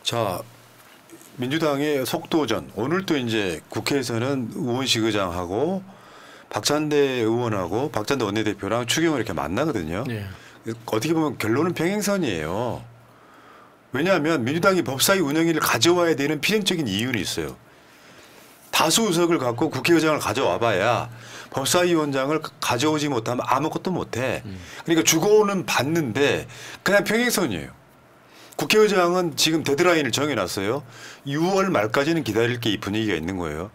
자, 민주당의 속도전. 오늘 또 이제 국회에서는 우원식 의장하고 박찬대 의원하고 박찬대 원내대표랑 추경을 이렇게 만나거든요. 네. 어떻게 보면 결론은 병행선이에요. 왜냐하면 민주당이 법사위 운영위를 가져와야 되는 필연적인 이유는 있어요. 다수 의석을 갖고 국회의장을 가져와 봐야 법사위원장을 가져오지 못하면 아무것도 못해. 그러니까 주고는 받는데 그냥 평행선이에요. 국회의장은 지금 데드라인을 정해놨어요. 6월 말까지는 기다릴 게 이 분위기가 있는 거예요.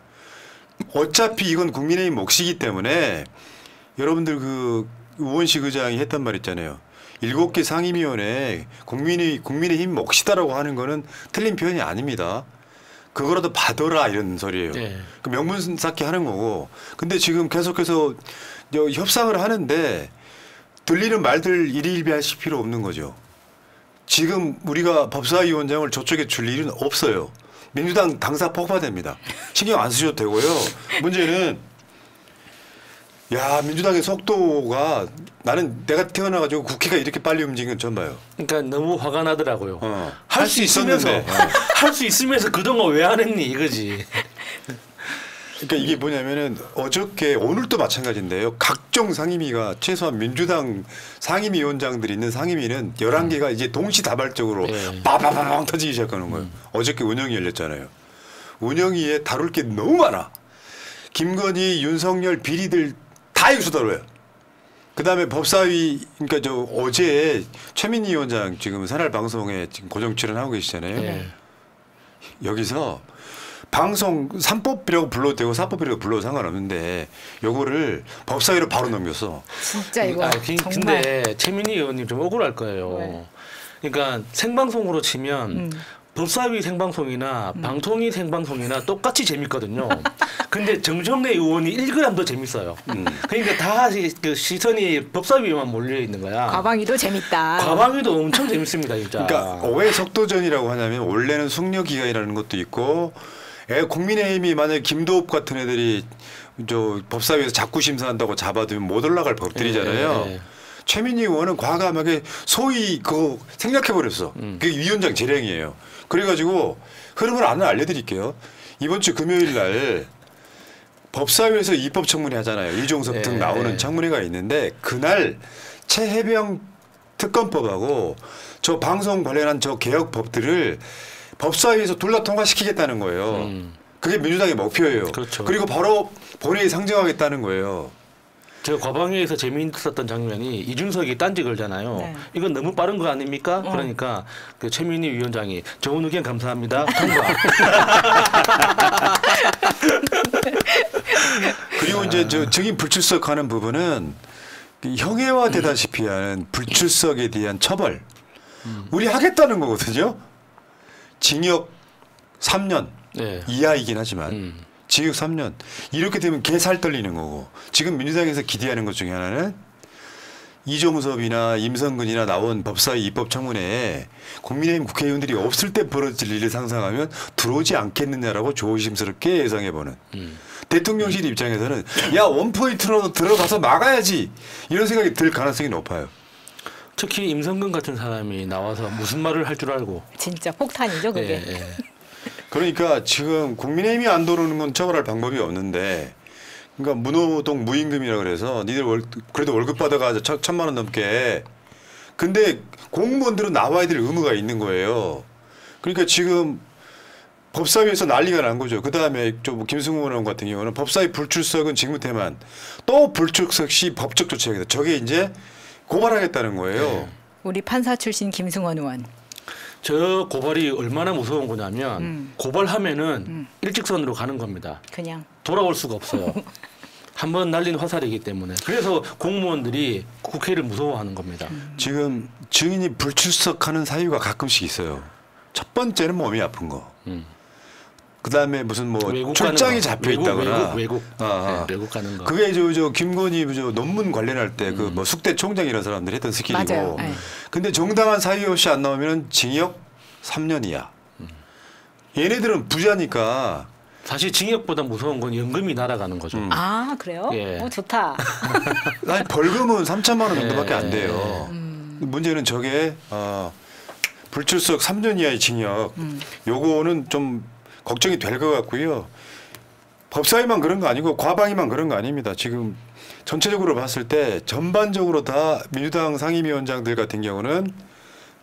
어차피 이건 국민의힘 몫이기 때문에 여러분들 그 우원식 의장이 했단 말 있잖아요. 7개 상임위원회 국민의힘 몫이다라고 하는 거는 틀린 표현이 아닙니다. 그거라도 받아라 이런 소리예요. 네. 그 명분 쌓기 하는 거고. 근데 지금 계속해서 협상을 하는데 들리는 말들 일희일비하실 필요 없는 거죠. 지금 우리가 법사위원장을 저쪽에 줄 일은 없어요. 민주당 당사 폭파됩니다. 신경 안 쓰셔도 되고요. 문제는 야 민주당의 속도가 나는 내가 태어나가지고 국회가 이렇게 빨리 움직이는 건 처음 봐요. 그러니까 너무 화가 나더라고요. 할 수 있으면서 할 수 있으면서 그동안 왜 안 했니 이거지. 그러니까 이게 뭐냐면은 어저께 오늘도 마찬가지인데요. 각종 상임위가 최소한 민주당 상임위원장들이 있는 상임위는 11개가 이제 동시다발적으로 빠바바방 터지기 시작하는 거예요. 어저께 운영위 열렸잖아요. 운영위에 다룰 게 너무 많아. 김건희, 윤석열 비리들 다 여기서 다뤄요. 그다음에 법사위 그러니까 저 어제 최민희 위원장 지금 새날방송에 지금 고정 출연하고 계시잖아요. 네. 여기서 방송 3법이라고 불러도 되고 4법이라고 불러도 상관없는데 요거를 법사위로 바로 넘겼어. 진짜 이거 정말. 근데 최민희 의원님 좀 억울할 거예요. 왜? 그러니까 생방송으로 치면 법사위 생방송이나 방통위 생방송이나 똑같이 재밌거든요. 근데 정청래 의원이 1g 더 재밌어요. 그러니까 다 그 시선이 법사위에만 몰려 있는 거야. 과방위도 재밌다. 과방위도 엄청 재밌습니다, 진짜. 그러니까 왜 속도전이라고 하냐면 원래는 숙려 기간이라는 것도 있고 국민의힘이 만약에 김도읍 같은 애들이 저 법사위에서 자꾸 심사한다고 잡아두면 못 올라갈 법들이잖아요. 최민희 의원은 과감하게 소위 그거 생략해버렸어. 그게 위원장 재량이에요. 그래가지고 흐름을 알려드릴게요. 이번 주 금요일 날 법사위에서 입법청문회 하잖아요. 이종석 등 나오는 청문회가 있는데 그날 최혜병 특검법하고 저 방송 관련한 저 개혁법들을 법사위에서 둘 다 통과시키겠다는 거예요. 그게 민주당의 목표예요. 그렇죠. 그리고 바로 본회의에 상정하겠다는 거예요. 제가 과방위에서 재미있었던 장면이 이준석이 딴지 걸잖아요. 네. 이건 너무 빠른 거 아닙니까? 그러니까 그 최민희 위원장이 좋은 의견 감사합니다. 통과. 그리고 이제 저 증인 불출석하는 부분은 형해화되다시피 하는 불출석에 대한 처벌. 우리 하겠다는 거거든요. 징역 3년 이하이긴 하지만 징역 3년 이렇게 되면 개살 떨리는 거고 지금 민주당에서 기대하는 것 중에 하나는 이종섭이나 임성근이나 나온 법사위 입법청문회에 국민의힘 국회의원들이 없을 때 벌어질 일을 상상하면 들어오지 않겠느냐라고 조심스럽게 예상해보는 대통령실 입장에서는 야 원포인트로 들어가서 막아야지 이런 생각이 들 가능성이 높아요. 특히 임성근 같은 사람이 나와서 무슨 말을 할 줄 알고. 진짜 폭탄이죠 그게. 그러니까 지금 국민의힘이 안 들어오는 건 처벌할 방법이 없는데 그러니까 무노동 무임금이라 그래서 니들 그래도 월급 받아가 1,000만 원 넘게 근데 공무원들은 나와야 될 의무가 있는 거예요. 그러니까 지금 법사위에서 난리가 난 거죠. 그다음에 좀 김승우 의원 같은 경우는 법사위 불출석은 직무태만 또 불출석 시 법적 조치하겠다. 저게 이제 고발하겠다는 거예요. 우리 판사 출신 김승원 의원. 저 고발이 얼마나 무서운 거냐면 고발하면은 일직선으로 가는 겁니다. 그냥 돌아올 수가 없어요. 한번 날린 화살이기 때문에. 그래서 공무원들이 국회를 무서워하는 겁니다. 지금 증인이 불출석하는 사유가 가끔씩 있어요. 첫 번째는 몸이 아픈 거. 그다음에 무슨 뭐 출장이 잡혀 있다거나 외국 가는 거. 그게 저 김건희 저 논문 관련할 때 그 뭐 숙대 총장 이런 사람들이 했던 스킬이고. 맞아요. 근데 정당한 사유 없이 안 나오면 징역 3년 이하. 얘네들은 부자니까. 사실 징역보다 무서운 건 연금이 날아가는 거죠. 아 그래요? 좋다. 아니 벌금은 3천만 원 정도밖에 안 돼요. 문제는 저게 불출석 3년 이하의 징역. 요거는 좀 걱정이 될 것 같고요. 법사위만 그런 거 아니고 과방위만 그런 거 아닙니다. 지금 전체적으로 봤을 때 전반적으로 다 민주당 상임위원장들 같은 경우는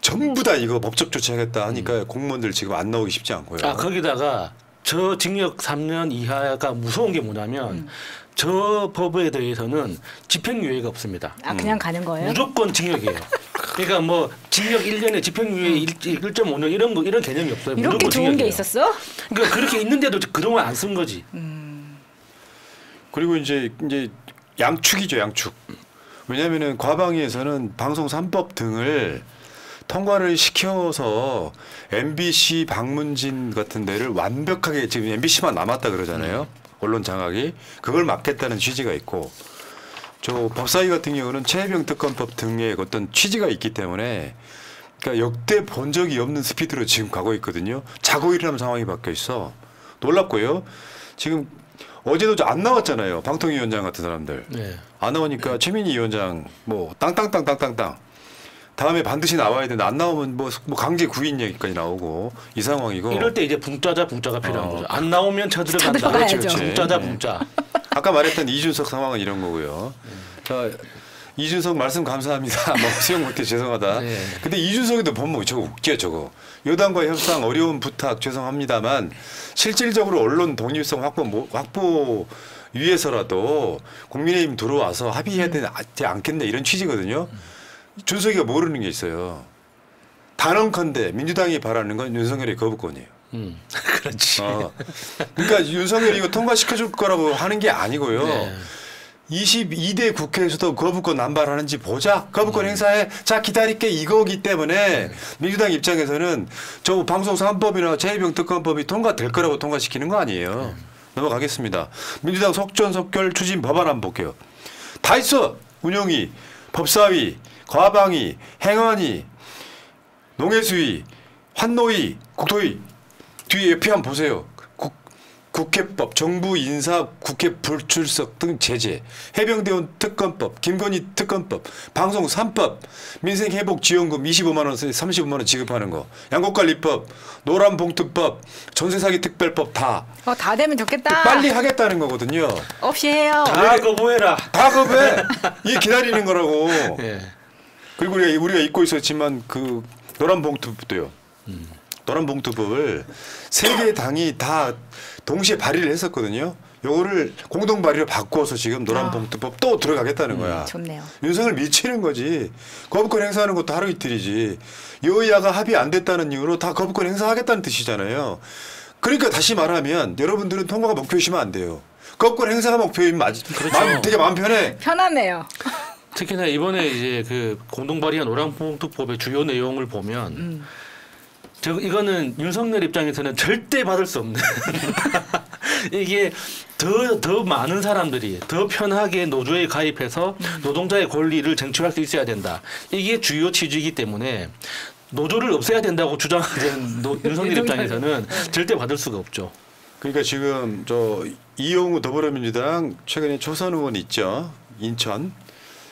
전부 다 이거 법적 조치하겠다 하니까 공무원들 지금 안 나오기 쉽지 않고요. 아 거기다가 저 징역 3년 이하가 무서운 게 뭐냐면 저 법에 대해서는 집행유예가 없습니다. 아 그냥 가는 거예요? 무조건 징역이에요. 그러니까 뭐 징역 1년에 집행유예 1.5년 이런 개념이 없어요. 이렇게 무조건 좋은 게 징역이에요. 있었어? 그러니까 그렇게 있는데도 그동안 안 쓴 거지. 그리고 이제 양축이죠, 양축. 왜냐하면은 과방위에서는 방송 3법 등을 통과를 시켜서 MBC 방문진 같은 데를 완벽하게 지금 MBC만 남았다 그러잖아요. 언론 장악이 그걸 막겠다는 취지가 있고 저 법사위 같은 경우는 최혜병 특검법 등의 어떤 취지가 있기 때문에 그러니까 역대 본 적이 없는 스피드로 지금 가고 있거든요. 자고 일어나는 상황이 바뀌어 있어. 놀랍고요. 지금 어제도 안 나왔잖아요. 방통위원장 같은 사람들. 네. 안 나오니까 최민희 위원장 뭐 땅땅땅땅땅땅 다음에 반드시 나와야 되는데 안 나오면 뭐 강제 구인 얘기까지 나오고 이 상황이고. 이럴 때 이제 붕짜자 붕짜가 필요한 거죠. 안 나오면 쳐들어간다. 쳐들어가야죠. 그렇지. 붕짜자 붕짜. 아까 말했던 이준석 상황은 이런 거고요. 자, 이준석 말씀 감사합니다. 뭐 수용 못해 죄송하다. 네. 근데 이준석이도 보면 저거 웃겨 저거. 여당과 협상 어려운 부탁 죄송합니다만 실질적으로 언론 독립성 확보 위해서라도 국민의힘 들어와서 합의해야 되지 않겠네 이런 취지거든요. 준석이가 모르는 게 있어요. 단언컨대 민주당이 바라는 건 윤석열의 거부권이에요. 그렇지. 그러니까 윤석열이 이거 통과시켜줄 거라고 하는 게 아니고요. 네. 22대 국회에서도 거부권 남발하는지 보자. 거부권 행사해. 자 기다릴게 이거기 때문에 민주당 입장에서는 저 방송 3법이나 최혜병 특검법이 통과될 거라고 통과시키는 거 아니에요. 넘어가겠습니다. 민주당 속전속결 추진 법안 한번 볼게요. 다 있어. 운영위, 법사위, 과방위, 행안위, 농해수위, 환노위, 국토위. 뒤에 옆에 한번 보세요. 국회법, 정부 인사, 국회 불출석 등 제재, 해병대원 특검법, 김건희 특검법, 방송 3법, 민생회복지원금 25만 원에서 35만 원 지급하는 거, 양곡관리법, 노란봉투법, 전세사기 특별법 다. 다 되면 좋겠다. 빨리 하겠다는 거거든요. 없이 해요. 다 거부해라. 다 거부해. 이게 기다리는 거라고. 예. 그리고 우리가 잊고 있었지만 그 노란봉투법도요. 노란봉투법을 세 개 당이 다 동시에 발의를 했었거든요. 요거를 공동 발의로 바꿔서 지금 노란봉투법 또 들어가겠다는 거야. 좋네요. 윤석을 미치는 거지. 거부권 행사하는 것도 하루 이틀이지. 여야가 합의 안 됐다는 이유로 다 거부권 행사하겠다는 뜻이잖아요. 그러니까 다시 말하면 여러분들은 통과가 목표이시면 안 돼요. 거부권 행사가 목표이면 그렇죠. 되게 마음 편해. 편하네요. 특히나 이번에 이제 그 공동 발의한 노란봉투법의 주요 내용을 보면 이거는 윤석열 입장에서는 절대 받을 수 없는 이게 더 많은 사람들이 더 편하게 노조에 가입해서 노동자의 권리를 쟁취할 수 있어야 된다. 이게 주요 취지이기 때문에 노조를 없애야 된다고 주장하는 윤석열 입장에서는 절대 받을 수가 없죠. 그러니까 지금 저 이용우 더불어민주당 최근에 초선 의원 있죠. 인천.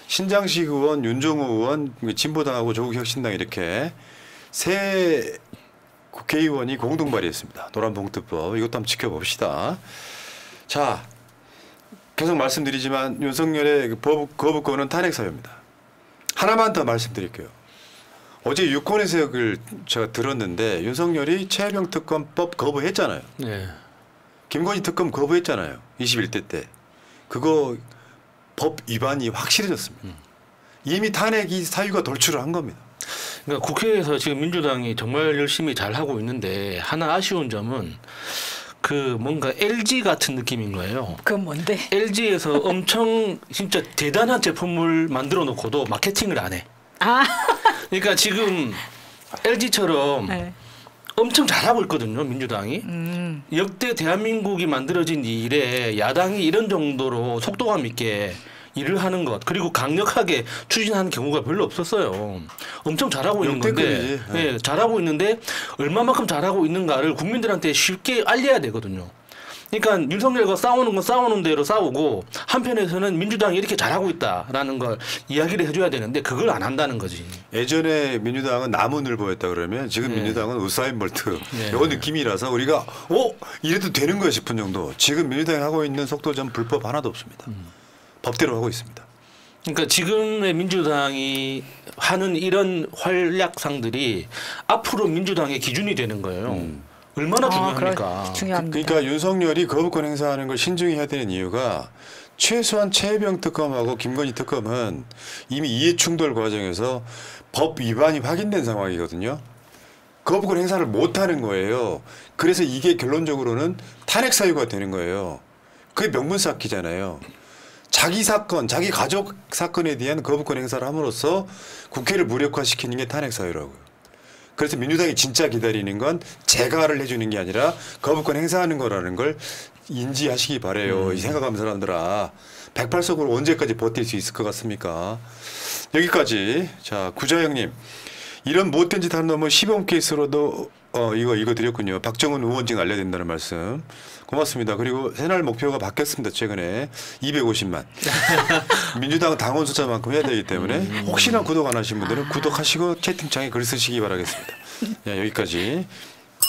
신장식 의원, 윤종호 의원, 진보당하고 조국혁신당 이렇게 세 국회의원이 공동 발의했습니다. 노란봉투법 이것도 한번 지켜봅시다. 자, 계속 말씀드리지만 윤석열의 거부권은 탄핵 사유입니다. 하나만 더 말씀드릴게요. 어제 유권의 세력을 제가 들었는데 윤석열이 최혜병 특검법 거부했잖아요. 네. 김건희 특검 거부했잖아요. 21대 때. 그거 법 위반이 확실해졌습니다. 이미 탄핵이 사유가 돌출을 한 겁니다. 그러니까 국회에서 지금 민주당이 정말 열심히 잘 하고 있는데 하나 아쉬운 점은 그 뭔가 LG 같은 느낌인 거예요. 그건 뭔데? LG에서 엄청 진짜 대단한 제품을 만들어 놓고도 마케팅을 안 해. 그러니까 지금 LG처럼 네. 엄청 잘하고 있거든요, 민주당이. 역대 대한민국이 만들어진 이 일에 야당이 이런 정도로 속도감 있게 일을 하는 것 그리고 강력하게 추진하는 경우가 별로 없었어요. 엄청 잘하고 있는 건데, 네, 잘하고 있는데 얼마만큼 잘하고 있는가를 국민들한테 쉽게 알려야 되거든요. 그러니까 윤석열과 싸우는 건 싸우는 대로 싸우고 한편에서는 민주당이 이렇게 잘하고 있다라는 걸 이야기를 해줘야 되는데 그걸 안 한다는 거지. 예전에 민주당은 나무늘보였다 그러면 지금 민주당은 우사인 볼트 네. 이런 느낌이라서 우리가 이래도 되는 거야 싶은 정도. 지금 민주당이 하고 있는 속도전 불법 하나도 없습니다. 법대로 하고 있습니다. 그러니까 지금의 민주당이 하는 이런 활약상들이 앞으로 민주당의 기준이 되는 거예요. 얼마나 중요합니까? 중요합니다. 그러니까 윤석열이 거부권 행사하는 걸 신중히 해야 되는 이유가 최소한 최혜병 특검하고 김건희 특검은 이미 이해충돌 과정에서 법 위반이 확인된 상황이거든요. 거부권 행사를 못하는 거예요. 그래서 이게 결론적으로는 탄핵 사유가 되는 거예요. 그게 명분 쌓기잖아요. 자기 사건, 자기 가족 사건에 대한 거부권 행사를 함으로써 국회를 무력화시키는 게 탄핵 사유라고요. 그래서 민주당이 진짜 기다리는 건 재가를 해주는 게 아니라 거부권 행사하는 거라는 걸 인지하시기 바래요. 이 생각하는 사람들아. 108석으로 언제까지 버틸 수 있을 것 같습니까? 여기까지. 자, 구자영님. 이런 못된 짓 하는 놈은 시범 케이스로도 이거 드렸군요. 박정훈 의원직 알려야 된다는 말씀. 고맙습니다. 그리고 새날 목표가 바뀌었습니다. 최근에 250만. 민주당 당원 숫자만큼 해야 되기 때문에 혹시나 구독 안 하신 분들은 구독하시고 채팅창에 글 쓰시기 바라겠습니다. 야, 여기까지.